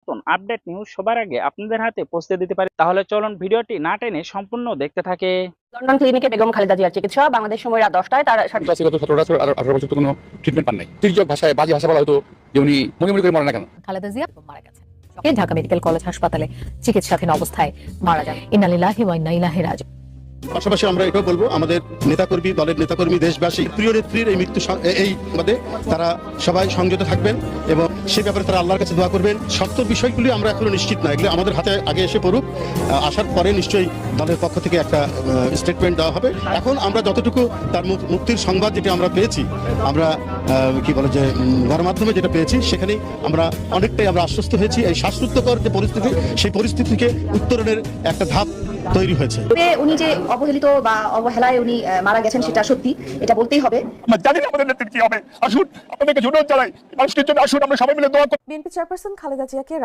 নতুন update news সবার আগে আপনাদের হাতে পৌঁছে দিতে পারি। তাহলে চলুন ভিডিওটি না টেনে সম্পূর্ণ দেখতে থাকে। লন্ডন ক্লিনিকে বেগম খালেদা জিয়ার চিকিৎসা। বাংলাদেশ সময় রাত 10টায় তার গত 17 বছর তো কোনো ট্রিটমেন্ট পান নাই। তির্যক ভাষায় বাজে ভাষা বলা হতো যে উনি মনে করে মরে না কেন। খালেদা জিয়া মারা গেছেন। ঢাকা মেডিকেল কলেজ হাসপাতালে চিকিৎসাধীন অবস্থায় মারা যান। ইন্না লিল্লাহি ওয়া ইন্না ইলাইহি রাজিউন। পাশাপাশি আমরা এটাও বলবো, আমাদের নেতাকর্মী, দলের নেতাকর্মী, দেশবাসী প্রিয় নেত্রীর এই মৃত্যু এই মধ্যে তারা সবাই সংযত থাকবেন এবং সেই ব্যাপারে তারা আল্লাহর কাছে দোয়া করবেন। সত্য বিষয়গুলি আমরা এখনো নিশ্চিত না, এগুলো আমাদের হাতে আগে এসে পড়ুক, আসার পরে নিশ্চয়ই দলের পক্ষ থেকে একটা স্টেটমেন্ট দেওয়া হবে। এখন আমরা যতটুকু তার মুক্তির সংবাদ যেটা আমরা পেয়েছি, আমরা কি বলে যে গণমাধ্যমে যেটা পেয়েছি, সেখানেই আমরা অনেকটাই আমরা আশ্বস্ত হয়েছি। এই শ্বাসরুদ্ধকর যে পরিস্থিতি, সেই পরিস্থিতি থেকে উত্তরণের একটা ধাপ তৈরি হয়েছে। উনি যে অবহেলিত বা অবহেলায় উনি মারা গেছেন সেটা সত্যি, এটা বলতেই হবে। আমরা জানি না আমাদের নেতৃত্ব কি হবে। আসুন আপনাদেরকে অনুরোধ জানাই, মানুষের জন্য আসুন আমরা সবাই মিলে দোয়া করি। বিএনপি চেয়ারপারসন খালেদা জিয়াকে